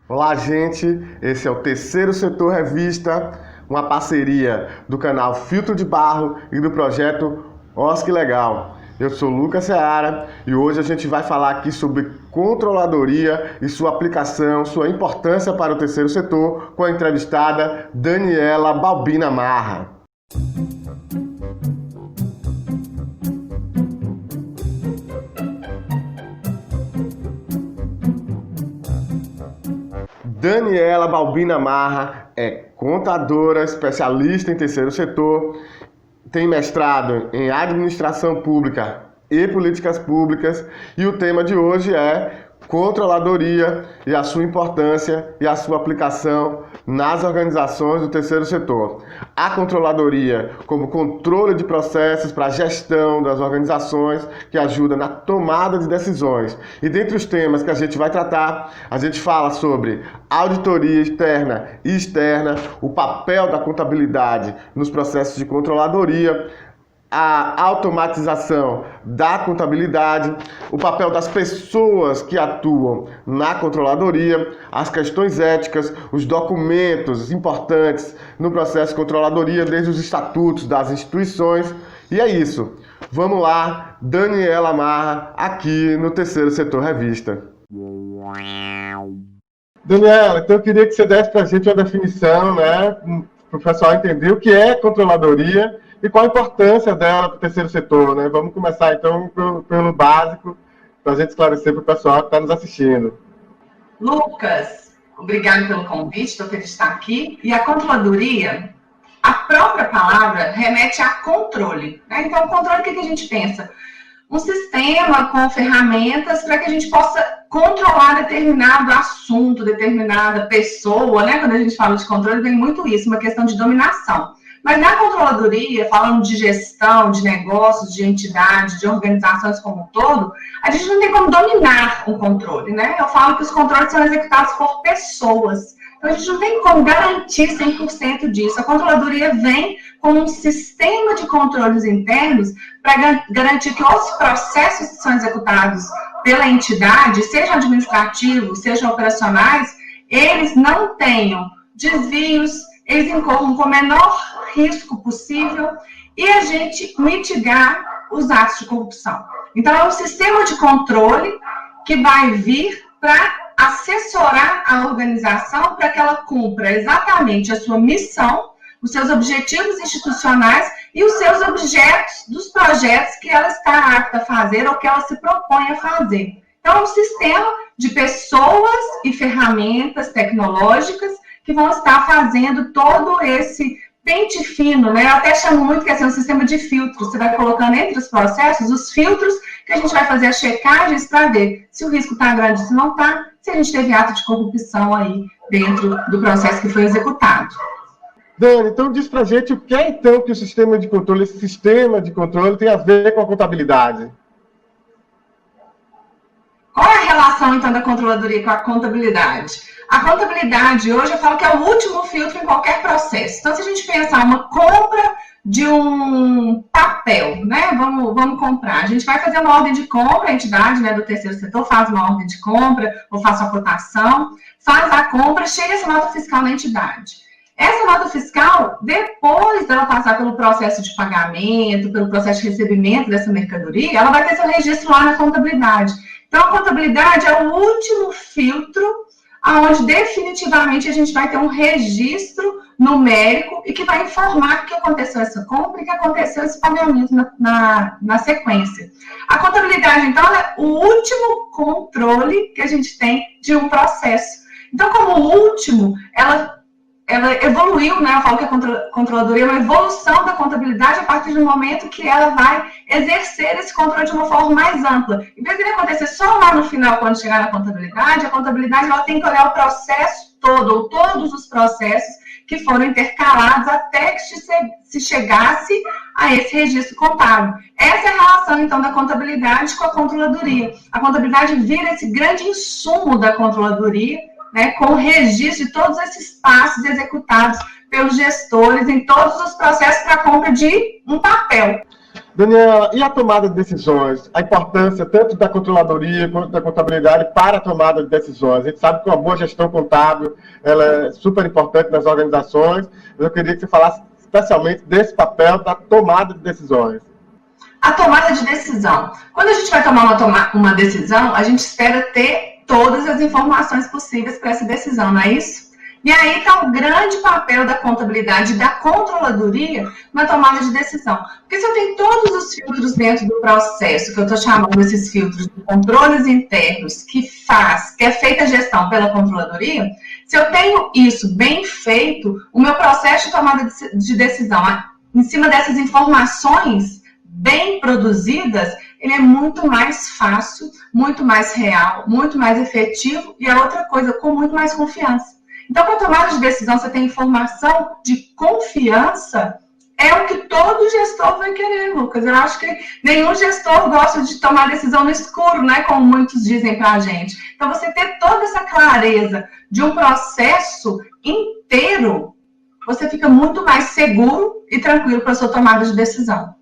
Olá, gente! Esse é o Terceiro Setor Revista, uma parceria do canal Filtro de Barro e do projeto OSC Legal. Eu sou Lucas Seara e hoje a gente vai falar aqui sobre controladoria e sua aplicação, sua importância para o terceiro setor, com a entrevistada Daniela Balbina Marra. Daniela Balbina Marra é contadora, especialista em terceiro setor, tem mestrado em administração pública e políticas públicas e o tema de hoje é controladoria e a sua importância e a sua aplicação nas organizações do terceiro setor. A controladoria como controle de processos para a gestão das organizações que ajuda na tomada de decisões. E dentre os temas que a gente vai tratar, a gente fala sobre auditoria interna e externa, o papel da contabilidade nos processos de controladoria, a automatização da contabilidade, o papel das pessoas que atuam na controladoria, as questões éticas, os documentos importantes no processo de controladoria, desde os estatutos das instituições. E é isso. Vamos lá, Daniela Marra, aqui no Terceiro Setor Revista. Daniela, então eu queria que você desse para a gente uma definição, né, para o pessoal entender o que é controladoria e qual a importância dela para o terceiro setor, né? Vamos começar, então, pelo básico, para a gente esclarecer para o pessoal que está nos assistindo. Lucas, obrigado pelo convite, estou feliz de estar aqui. E a controladoria, a própria palavra remete a controle, né? Então, controle, o que a gente pensa? Um sistema com ferramentas para que a gente possa controlar determinado assunto, determinada pessoa, né? Quando a gente fala de controle, vem muito isso, uma questão de dominação. Mas na controladoria, falando de gestão, de negócios, de entidade, de organizações como um todo, a gente não tem como dominar um controle, né? Eu falo que os controles são executados por pessoas. Então, a gente não tem como garantir 100% disso. A controladoria vem com um sistema de controles internos para garantir que os processos que são executados pela entidade, sejam administrativos, sejam operacionais, eles não tenham desvios, eles incorram com o menor risco possível e a gente mitigar os atos de corrupção. Então, é um sistema de controle que vai vir para assessorar a organização para que ela cumpra exatamente a sua missão, os seus objetivos institucionais e os seus objetos dos projetos que ela está apta a fazer ou que ela se propõe a fazer. Então, é um sistema de pessoas e ferramentas tecnológicas que vão estar fazendo todo esse pente fino, né? Eu até chamo muito que é um sistema de filtros. Você vai colocando entre os processos os filtros que a gente vai fazer as checagens para ver se o risco está grande, se não está, se a gente teve ato de corrupção aí dentro do processo que foi executado. Dani, então diz pra gente o que é então que o sistema de controle, esse sistema de controle tem a ver com a contabilidade? Qual é a relação, então, da controladoria com a contabilidade? A contabilidade, hoje, eu falo que é o último filtro em qualquer processo. Então, se a gente pensar uma compra de um papel, né? Vamos comprar. A gente vai fazer uma ordem de compra, a entidade, né, do terceiro setor faz uma ordem de compra, ou faz uma cotação, faz a compra, chega essa nota fiscal na entidade. Essa nota fiscal, depois dela passar pelo processo de pagamento, pelo processo de recebimento dessa mercadoria, ela vai ter seu registro lá na contabilidade. Então, a contabilidade é o último filtro onde definitivamente a gente vai ter um registro numérico e que vai informar que aconteceu essa compra e que aconteceu esse pagamento na sequência. A contabilidade, então, é o último controle que a gente tem de um processo. Então, como último, ela evoluiu, né? Eu falo que a controladoria é uma evolução da contabilidade a partir do momento que ela vai exercer esse controle de uma forma mais ampla. Em vez de ele acontecer só lá no final, quando chegar na contabilidade, a contabilidade ela tem que olhar o processo todo, ou todos os processos que foram intercalados até que se chegasse a esse registro contábil. Essa é a relação, então, da contabilidade com a controladoria. A contabilidade vira esse grande insumo da controladoria, né, com o registro de todos esses passos executados pelos gestores em todos os processos para a compra de um papel. Daniela, e a tomada de decisões? A importância tanto da controladoria quanto da contabilidade para a tomada de decisões. A gente sabe que uma boa gestão contábil ela é super importante nas organizações. Eu queria que você falasse especialmente desse papel da tomada de decisões. A tomada de decisão. Quando a gente vai tomar uma decisão, a gente espera ter todas as informações possíveis para essa decisão, não é isso? E aí está o grande papel da contabilidade e da controladoria na tomada de decisão. Porque se eu tenho todos os filtros dentro do processo, que eu estou chamando esses filtros de controles internos, que é feita a gestão pela controladoria, se eu tenho isso bem feito, o meu processo de tomada de decisão, em cima dessas informações bem produzidas, ele é muito mais fácil, muito mais real, muito mais efetivo e a outra coisa, com muito mais confiança. Então, para tomada de decisão, você tem informação de confiança, é o que todo gestor vai querer, Lucas. Eu acho que nenhum gestor gosta de tomar decisão no escuro, né? Como muitos dizem para a gente. Então, você ter toda essa clareza de um processo inteiro, você fica muito mais seguro e tranquilo para a sua tomada de decisão.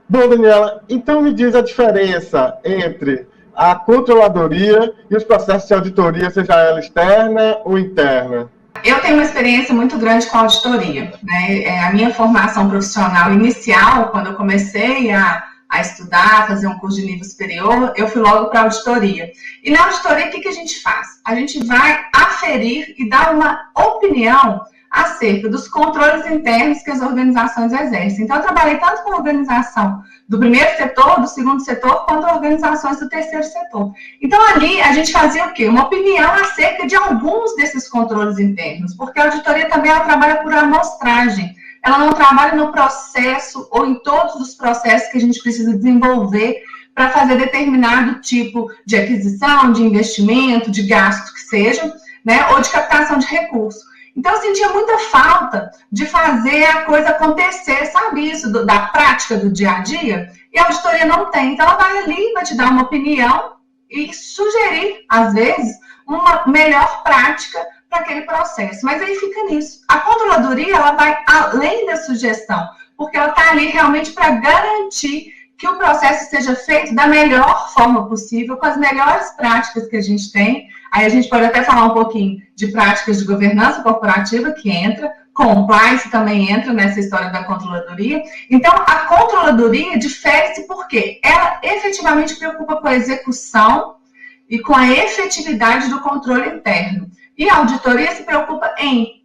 Bom, Daniela, então me diz a diferença entre a controladoria e os processos de auditoria, seja ela externa ou interna? Eu tenho uma experiência muito grande com auditoria, né? A minha formação profissional inicial, quando eu comecei a estudar, a fazer um curso de nível superior, eu fui logo para a auditoria. E na auditoria, o que a gente faz? A gente vai aferir e dar uma opinião acerca dos controles internos que as organizações exercem. Então, eu trabalhei tanto com a organização do primeiro setor, do segundo setor, quanto organizações do terceiro setor. Então, ali, a gente fazia o quê? Uma opinião acerca de alguns desses controles internos, porque a auditoria também ela trabalha por amostragem. Ela não trabalha no processo ou em todos os processos que a gente precisa desenvolver para fazer determinado tipo de aquisição, de investimento, de gasto que seja, né, ou de captação de recursos. Então, eu sentia muita falta de fazer a coisa acontecer, sabe isso, da prática do dia a dia? E a auditoria não tem. Então, ela vai ali, vai te dar uma opinião e sugerir, às vezes, uma melhor prática para aquele processo. Mas aí fica nisso. A controladoria, ela vai além da sugestão, porque ela está ali realmente para garantir que o processo seja feito da melhor forma possível, com as melhores práticas que a gente tem. Aí a gente pode até falar um pouquinho de práticas de governança corporativa, que entra, compliance também entra nessa história da controladoria. Então, a controladoria difere-se porque ela efetivamente preocupa com a execução e com a efetividade do controle interno. E a auditoria se preocupa em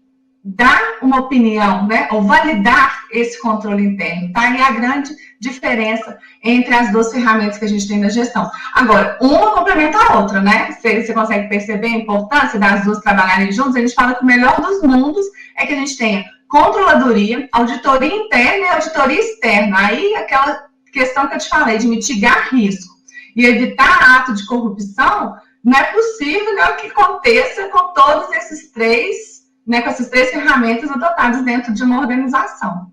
dar uma opinião, né, ou validar esse controle interno. Tá aí a grande diferença entre as duas ferramentas que a gente tem na gestão. Agora, uma complementa a outra, né? Você consegue perceber a importância das duas trabalharem juntas? A gente fala que o melhor dos mundos é que a gente tenha controladoria, auditoria interna e auditoria externa. Aí, aquela questão que eu te falei, de mitigar risco e evitar ato de corrupção, não é possível, né, que aconteça com todos esses três, né, com essas três ferramentas adotadas dentro de uma organização.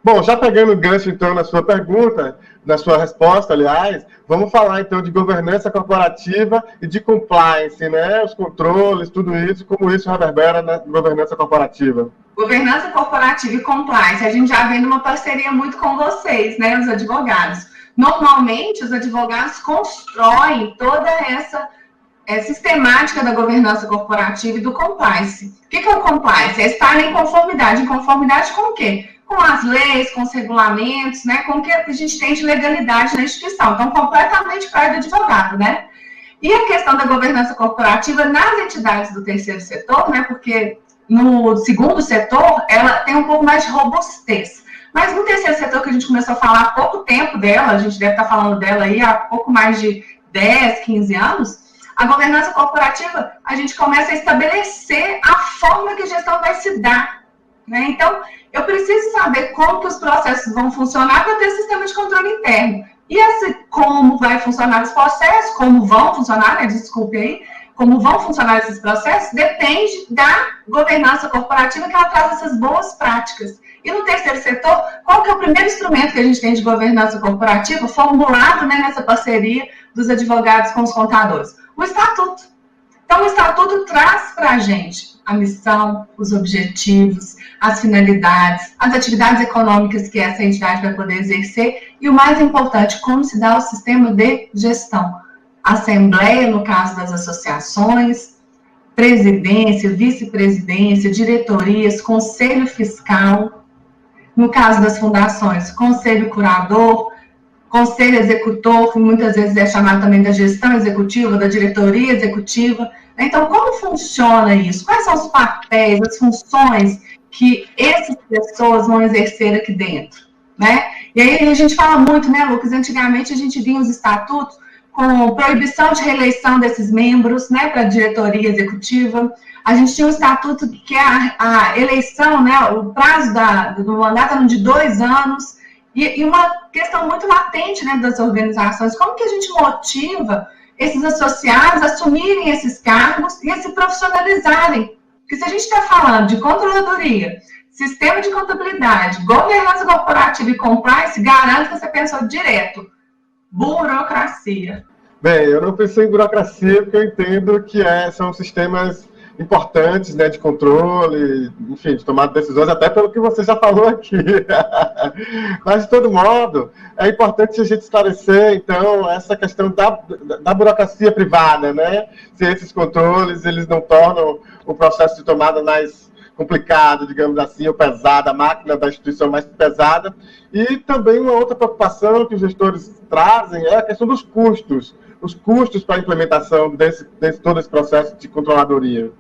Bom, já pegando o gancho, então, na sua pergunta, na sua resposta, aliás, vamos falar, então, de governança corporativa e de compliance, né? Os controles, tudo isso, como isso reverbera na governança corporativa. Governança corporativa e compliance, a gente já vem numa parceria muito com vocês, né, os advogados. Normalmente, os advogados constroem toda essa sistemática da governança corporativa e do compliance. O que é o compliance? É estar em conformidade. Em conformidade com o quê? Com as leis, com os regulamentos, né? Com o que a gente tem de legalidade na instituição. Então, completamente para o advogado, né? E a questão da governança corporativa nas entidades do terceiro setor, né? Porque no segundo setor, ela tem um pouco mais de robustez. Mas no terceiro setor, que a gente começou a falar há pouco tempo dela, a gente deve estar falando dela aí há pouco mais de 10, 15 anos, a governança corporativa, a gente começa a estabelecer a forma que a gestão vai se dar, né? Então, eu preciso saber como que os processos vão funcionar para ter sistema de controle interno. E como vai funcionar os processos, como vão funcionar, né? Desculpe aí, como vão funcionar esses processos, depende da governança corporativa, que ela traz essas boas práticas. E no terceiro setor, qual que é o primeiro instrumento que a gente tem de governança corporativa, formulado, né, nessa parceria dos advogados com os contadores? O estatuto. Então, o Estatuto traz para a gente a missão, os objetivos, as finalidades, as atividades econômicas que essa entidade vai poder exercer e, o mais importante, como se dá o sistema de gestão. Assembleia, no caso das associações, presidência, vice-presidência, diretorias, conselho fiscal, no caso das fundações, conselho curador, conselho executor, que muitas vezes é chamado também da gestão executiva, da diretoria executiva. Então, como funciona isso? Quais são os papéis, as funções que essas pessoas vão exercer aqui dentro, né? E aí a gente fala muito, né, Lucas? Antigamente a gente via os estatutos com proibição de reeleição desses membros, né, para a diretoria executiva. A gente tinha um estatuto que a eleição, né, o prazo do mandato era de 2 anos, e uma questão muito latente, né, das organizações. Como que a gente motiva esses associados a assumirem esses cargos e a se profissionalizarem? Porque se a gente está falando de controladoria, sistema de contabilidade, governança corporativa e compliance, garanto que você pensou direto. Burocracia. Bem, eu não pensei em burocracia porque eu entendo que são sistemas importantes, né, de controle, enfim, de tomada de decisões, até pelo que você já falou aqui. Mas, de todo modo, é importante a gente esclarecer, então, essa questão da burocracia privada, né? Se esses controles, eles não tornam o processo de tomada mais complicado, digamos assim, ou pesado, a máquina da instituição mais pesada. E também uma outra preocupação que os gestores trazem é a questão dos custos, os custos para a implementação desse todo esse processo de controladoria.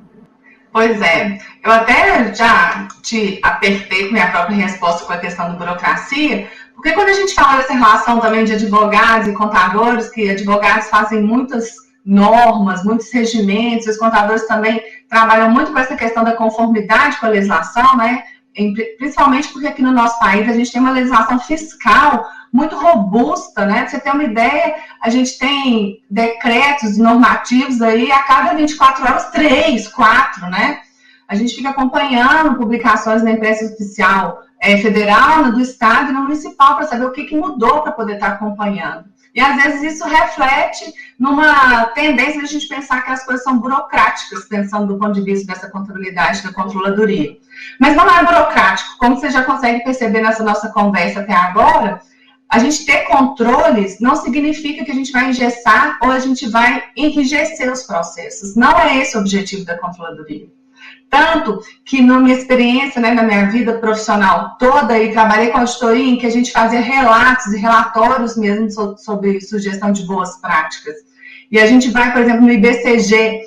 Pois é, eu até já te apertei com minha própria resposta com a questão da burocracia, porque quando a gente fala dessa relação também de advogados e contadores, que advogados fazem muitas normas, muitos regimentos, os contadores também trabalham muito com essa questão da conformidade com a legislação, né? Principalmente porque aqui no nosso país a gente tem uma legislação fiscal muito robusta, né? Pra você ter uma ideia, a gente tem decretos normativos aí a cada 24 horas, 3, 4, né? A gente fica acompanhando publicações na imprensa oficial federal, do estado e no municipal para saber o que mudou para poder estar acompanhando. E às vezes isso reflete numa tendência de a gente pensar que as coisas são burocráticas, pensando do ponto de vista dessa controlidade, da controladoria. Mas não é burocrático, como você já consegue perceber nessa nossa conversa até agora. A gente ter controles não significa que a gente vai engessar ou a gente vai enrijecer os processos. Não é esse o objetivo da controladoria. Tanto que na minha experiência, né, na minha vida profissional toda, e trabalhei com auditoria em que a gente fazia relatos e relatórios mesmo sobre sugestão de boas práticas. E a gente vai, por exemplo, no IBCG,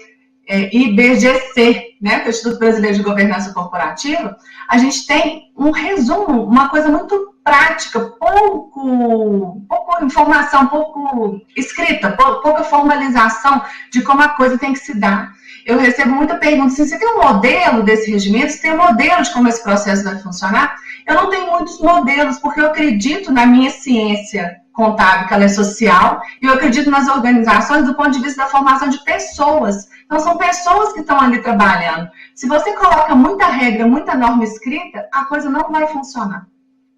IBGC, né, que é o Instituto Brasileiro de Governança Corporativa, a gente tem um resumo, uma coisa muito prática, pouco informação, pouco escrita, pouca formalização de como a coisa tem que se dar. Eu recebo muita pergunta assim, você tem um modelo desse regimento? Você tem um modelo de como esse processo vai funcionar? Eu não tenho muitos modelos, porque eu acredito na minha ciência contábil, que ela é social, e eu acredito nas organizações do ponto de vista da formação de pessoas. Então, são pessoas que estão ali trabalhando. Se você coloca muita regra, muita norma escrita, a coisa não vai funcionar.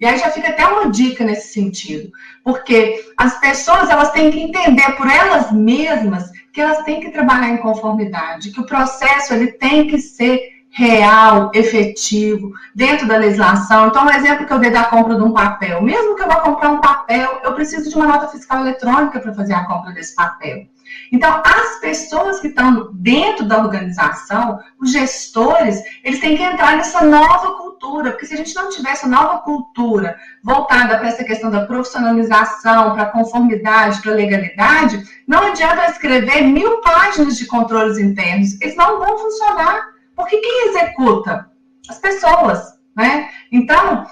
E aí já fica até uma dica nesse sentido, porque as pessoas elas têm que entender por elas mesmas que elas têm que trabalhar em conformidade, que o processo ele tem que ser real, efetivo, dentro da legislação. Então, um exemplo que eu dei da compra de um papel, mesmo que eu vá comprar um papel, eu preciso de uma nota fiscal eletrônica para fazer a compra desse papel. Então, as pessoas que estão dentro da organização, os gestores, eles têm que entrar nessa nova cultura, porque se a gente não tiver essa nova cultura voltada para essa questão da profissionalização, para a conformidade, para a legalidade, não adianta escrever 1000 páginas de controles internos, eles não vão funcionar, porque quem executa? As pessoas, né? Então,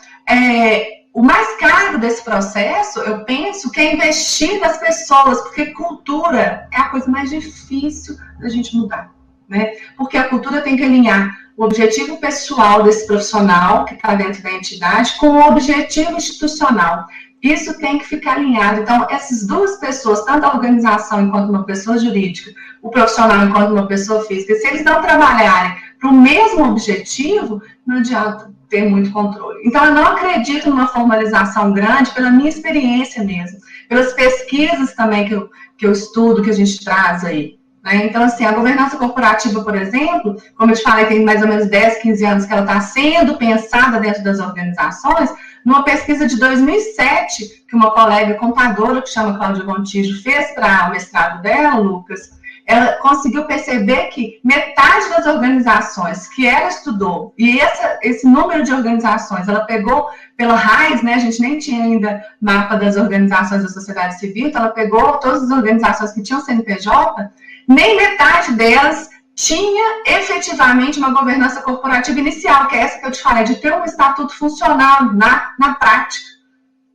o mais caro desse processo, eu penso, que é investir nas pessoas, porque cultura é a coisa mais difícil da gente mudar, né? Porque a cultura tem que alinhar o objetivo pessoal desse profissional que está dentro da entidade com o objetivo institucional. Isso tem que ficar alinhado. Então, essas duas pessoas, tanto a organização enquanto uma pessoa jurídica, o profissional enquanto uma pessoa física, se eles não trabalharem para o mesmo objetivo, não adianta ter muito controle. Então, eu não acredito numa formalização grande pela minha experiência mesmo, pelas pesquisas também que eu estudo, que a gente traz aí. né? Então, assim, a governança corporativa, por exemplo, como eu te falei, tem mais ou menos 10, 15 anos que ela está sendo pensada dentro das organizações. Numa pesquisa de 2007, que uma colega contadora, que chama Cláudia Gontijo, fez para o mestrado dela, Lucas, ela conseguiu perceber que metade das organizações que ela estudou, e esse número de organizações, ela pegou pela RAIS, né, a gente nem tinha ainda mapa das organizações da sociedade civil, então ela pegou todas as organizações que tinham CNPJ, nem metade delas tinha efetivamente uma governança corporativa inicial, que é essa que eu te falei, de ter um estatuto funcional na prática,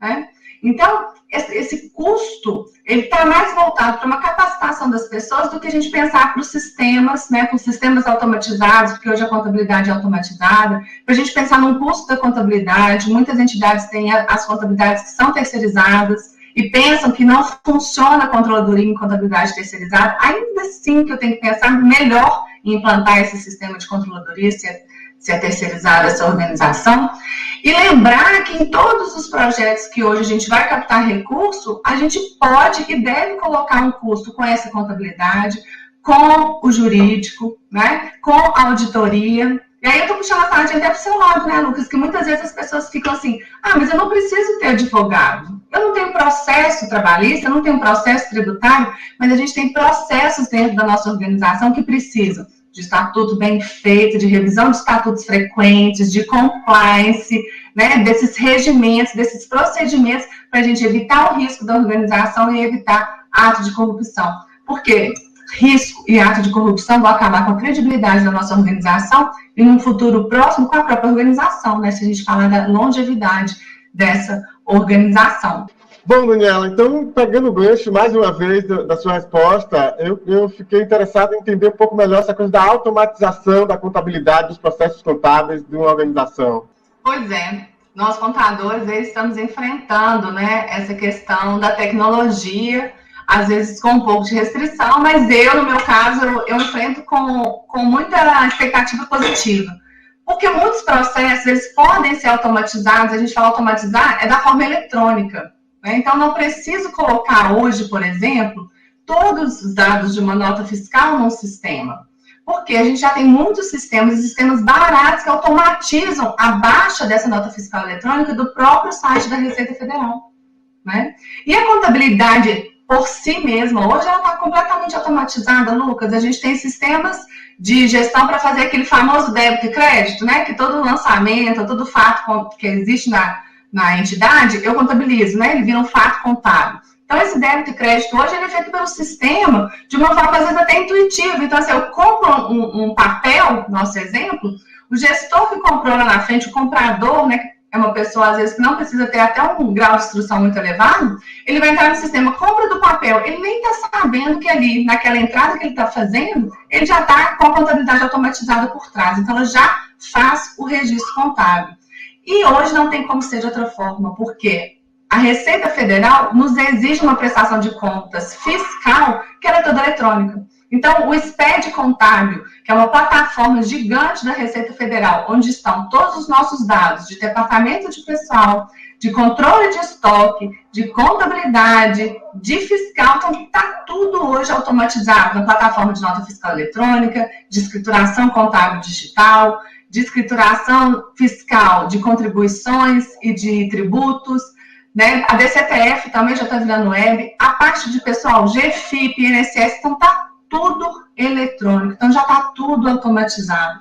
né? Então, esse custo, ele está mais voltado para uma capacitação das pessoas do que a gente pensar para os sistemas, né, para os sistemas automatizados, porque hoje a contabilidade é automatizada, para a gente pensar num custo da contabilidade. Muitas entidades têm as contabilidades que são terceirizadas e pensam que não funciona a controladoria em contabilidade terceirizada. Ainda assim que eu tenho que pensar melhor em implantar esse sistema de controladoria, se é terceirizada essa organização, e lembrar que em todos os projetos que hoje a gente vai captar recurso, a gente pode e deve colocar um custo com essa contabilidade, com o jurídico, né, com a auditoria. E aí eu estou puxando a sardinha até para o seu lado, né, Lucas, que muitas vezes as pessoas ficam assim, mas eu não preciso ter advogado, eu não tenho processo trabalhista, eu não tenho processo tributário, mas a gente tem processos dentro da nossa organização que precisam de estatuto bem feito, de revisão de estatutos frequentes, de compliance, né, desses regimentos, desses procedimentos, para a gente evitar o risco da organização e evitar ato de corrupção. Porque risco e ato de corrupção vão acabar com a credibilidade da nossa organização e, num futuro próximo, com a própria organização, né, se a gente falar da longevidade dessa organização. Bom, Daniela, então, pegando o gancho, mais uma vez, da sua resposta, eu fiquei interessado em entender um pouco melhor essa coisa da automatização da contabilidade dos processos contábeis de uma organização. Pois é, nós contadores estamos enfrentando, né, essa questão da tecnologia, às vezes com um pouco de restrição, mas no meu caso, eu enfrento com muita expectativa positiva. Porque muitos processos, eles podem ser automatizados, a gente fala automatizar, é da forma eletrônica. Então, não preciso colocar hoje, por exemplo, todos os dados de uma nota fiscal num sistema. Porque a gente já tem muitos sistemas baratos que automatizam a baixa dessa nota fiscal eletrônica do próprio site da Receita Federal, né? E a contabilidade por si mesma, hoje ela está completamente automatizada, Lucas. A gente tem sistemas de gestão para fazer aquele famoso débito e crédito, né? Que todo lançamento, todo fato que existe na entidade, eu contabilizo, né? Ele vira um fato contábil. Então, esse débito e crédito hoje ele é feito pelo sistema de uma forma, às vezes, até intuitiva. Então, assim, eu compro um papel, nosso exemplo, o gestor que comprou lá na frente, o comprador, né? É uma pessoa, às vezes, que não precisa ter até um grau de instrução muito elevado, ele vai entrar no sistema, compra do papel, ele nem está sabendo que ali, naquela entrada que ele está fazendo, ele já está com a contabilidade automatizada por trás. Então, ela já faz o registro contábil. E hoje não tem como ser de outra forma, porque a Receita Federal nos exige uma prestação de contas fiscal que ela é toda eletrônica. Então, o SPED Contábil, que é uma plataforma gigante da Receita Federal, onde estão todos os nossos dados de departamento de pessoal, de controle de estoque, de contabilidade, de fiscal, então está tudo hoje automatizado na plataforma de nota fiscal eletrônica, de escrituração contábil digital, de escrituração fiscal de contribuições e de tributos, né? A DCTF também já está virando web, a parte de pessoal, GFIP, INSS, então está tudo eletrônico, então já está tudo automatizado.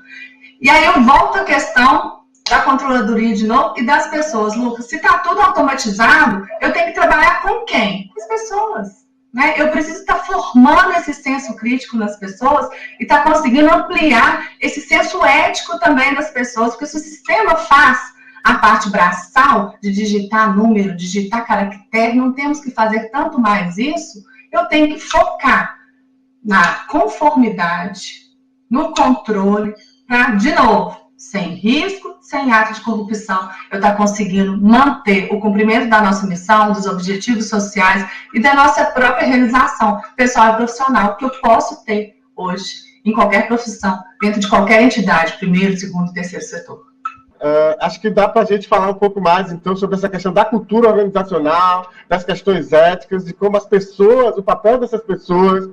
E aí eu volto à questão da controladoria de novo e das pessoas, Lucas. Se está tudo automatizado, eu tenho que trabalhar com quem? Com as pessoas, né? Eu preciso estar formando esse senso crítico nas pessoas e estar conseguindo ampliar esse senso ético também das pessoas, porque se o sistema faz a parte braçal de digitar número, digitar caractere, não temos que fazer tanto mais isso, eu tenho que focar na conformidade, no controle, para, de novo, sem risco, sem ato de corrupção, eu estar conseguindo manter o cumprimento da nossa missão, dos objetivos sociais e da nossa própria realização pessoal e profissional que eu posso ter hoje em qualquer profissão, dentro de qualquer entidade, primeiro, segundo, terceiro setor. Acho que dá para a gente falar um pouco mais, então, sobre essa questão da cultura organizacional, das questões éticas, de como as pessoas, o papel dessas pessoas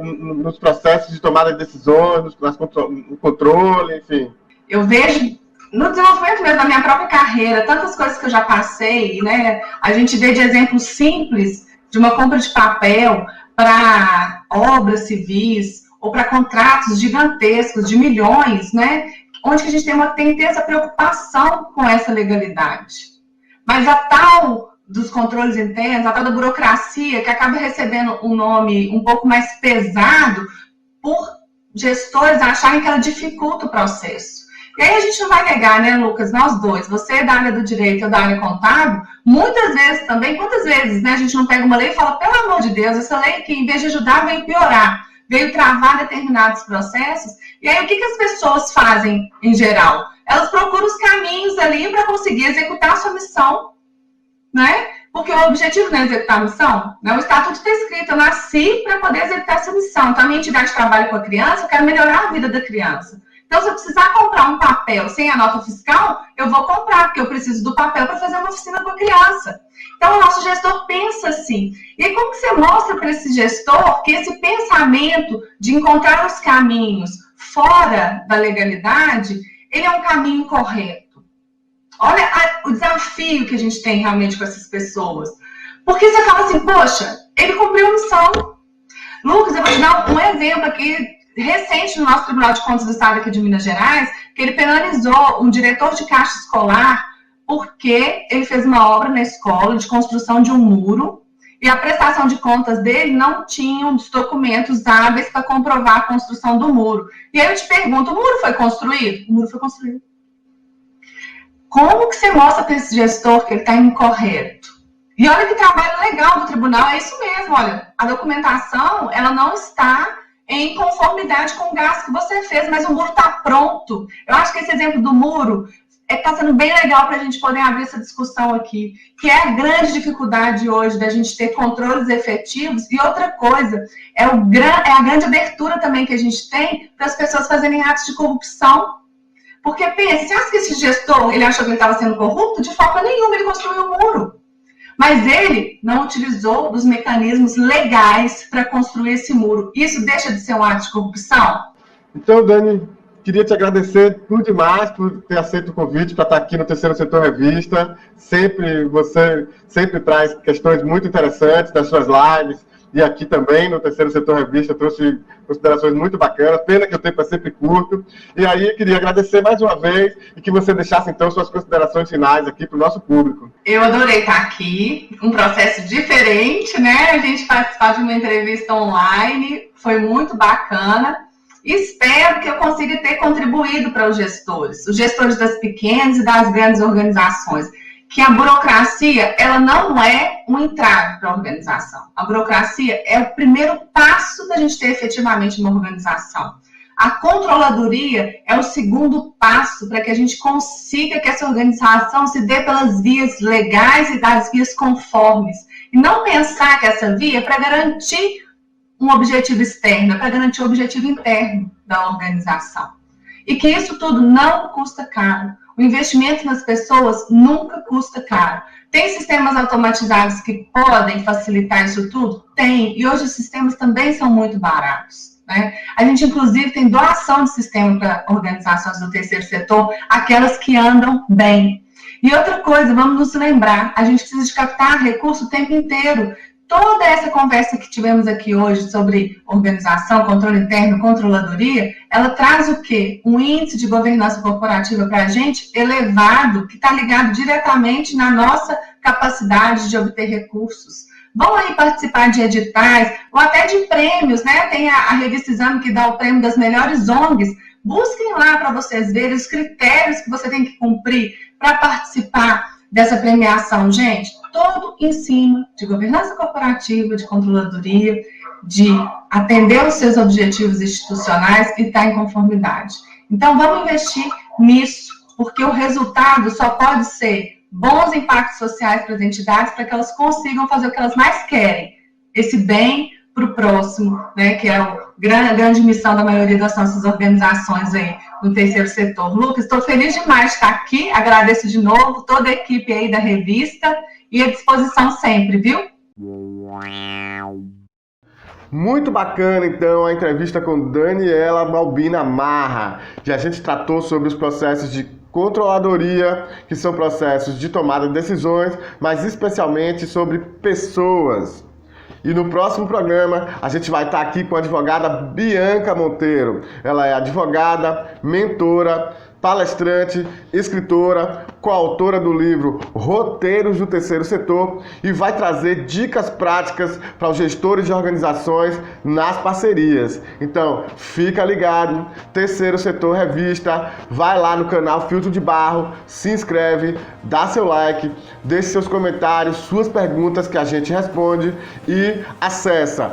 nos processos de tomada de decisões, no controle, enfim. Eu vejo, no desenvolvimento mesmo da minha própria carreira, tantas coisas que eu já passei, né? A gente vê de exemplos simples de uma compra de papel para obras civis ou para contratos gigantescos de milhões, né? Onde que a gente tem que ter essa preocupação com essa legalidade. Mas a tal dos controles internos, a tal da burocracia, que acaba recebendo um nome um pouco mais pesado por gestores acharem que ela dificulta o processo. E aí a gente não vai negar, né, Lucas, nós dois, você é da área do direito, eu da área contábil, muitas vezes também, quantas vezes, né, a gente não pega uma lei e fala, pelo amor de Deus, essa lei que em vez de ajudar, veio piorar, veio travar determinados processos, e aí o que as pessoas fazem em geral? Elas procuram os caminhos ali para conseguir executar a sua missão, né? Porque o objetivo não é executar a missão, né? O estatuto está escrito, eu nasci para poder executar essa missão, então a minha entidade trabalha com a criança, eu quero melhorar a vida da criança. Então, se eu precisar comprar um papel sem a nota fiscal, eu vou comprar, porque eu preciso do papel para fazer uma oficina com a criança. Então, o nosso gestor pensa assim. E aí, como que você mostra para esse gestor que esse pensamento de encontrar os caminhos fora da legalidade, ele é um caminho correto? Olha o desafio que a gente tem realmente com essas pessoas. Porque você fala assim, poxa, ele cumpriu a missão. Lucas, eu vou te dar um exemplo aqui, recente no nosso Tribunal de Contas do Estado aqui de Minas Gerais, que ele penalizou um diretor de caixa escolar porque ele fez uma obra na escola de construção de um muro e a prestação de contas dele não tinha os documentos hábeis para comprovar a construção do muro. E aí eu te pergunto, o muro foi construído? O muro foi construído. Como que você mostra para esse gestor que ele está incorreto? E olha que trabalho legal do tribunal, é isso mesmo, olha, a documentação, ela não está em conformidade com o gasto que você fez, mas o muro está pronto. Eu acho que esse exemplo do muro está sendo bem legal para a gente poder abrir essa discussão aqui, que é a grande dificuldade hoje da gente ter controles efetivos. E outra coisa, é a grande abertura também que a gente tem para as pessoas fazerem atos de corrupção. Porque, pensa, você acha que esse gestor, ele achou que ele estava sendo corrupto? De forma nenhuma, ele construiu um muro. Mas ele não utilizou dos mecanismos legais para construir esse muro. Isso deixa de ser um ato de corrupção? Então, Dani, queria te agradecer por demais por ter aceito o convite para estar aqui no Terceiro Setor Revista. Você sempre traz questões muito interessantes das suas lives. E aqui também, no Terceiro Setor Revista, trouxe considerações muito bacanas. Pena que o tempo é sempre curto. E aí, eu queria agradecer mais uma vez e que você deixasse, então, suas considerações finais aqui para o nosso público. Eu adorei estar aqui. Um processo diferente, né? A gente participar de uma entrevista online. Foi muito bacana. Espero que eu consiga ter contribuído para os gestores das pequenas e das grandes organizações. Que a burocracia, ela não é um entrave para a organização. A burocracia é o primeiro passo da gente ter efetivamente uma organização. A controladoria é o segundo passo para que a gente consiga que essa organização se dê pelas vias legais e das vias conformes. E não pensar que essa via é para garantir um objetivo externo, é para garantir o objetivo interno da organização. E que isso tudo não custa caro. O investimento nas pessoas nunca custa caro. Tem sistemas automatizados que podem facilitar isso tudo? Tem. E hoje os sistemas também são muito baratos, né? A gente, inclusive, tem doação de sistema para organizações do terceiro setor, aquelas que andam bem. E outra coisa, vamos nos lembrar, a gente precisa de captar recurso o tempo inteiro. Toda essa conversa que tivemos aqui hoje sobre organização, controle interno, controladoria, ela traz o quê? Um índice de governança corporativa para a gente elevado, que está ligado diretamente na nossa capacidade de obter recursos. Vão aí participar de editais, ou até de prêmios, né? Tem a revista Exame que dá o prêmio das melhores ONGs. Busquem lá para vocês verem os critérios que você tem que cumprir para participar dessa premiação, gente. Todo em cima de governança corporativa, de controladoria, de atender os seus objetivos institucionais e estar em conformidade. Então, vamos investir nisso, porque o resultado só pode ser bons impactos sociais para as entidades, para que elas consigam fazer o que elas mais querem, esse bem para o próximo, né, que é a grande missão da maioria das nossas organizações aí no terceiro setor. Lucas, estou feliz demais de estar aqui, agradeço de novo toda a equipe aí da revista e à disposição sempre, viu? Muito bacana, então, a entrevista com Daniela Balbina Marra, que a gente tratou sobre os processos de controladoria, que são processos de tomada de decisões, mas especialmente sobre pessoas. E no próximo programa a gente vai estar aqui com a advogada Bianca Monteiro. Ela é advogada, mentora, palestrante, escritora, coautora do livro Roteiros do Terceiro Setor e vai trazer dicas práticas para os gestores de organizações nas parcerias. Então, fica ligado, Terceiro Setor Revista, vai lá no canal Filtro de Barro, se inscreve, dá seu like, deixe seus comentários, suas perguntas que a gente responde e acessa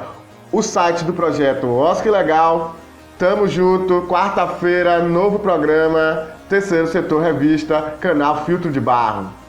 o site do projeto OSC Legal. Tamo junto, quarta-feira, novo programa, Terceiro Setor Revista, canal Filtro de Barro.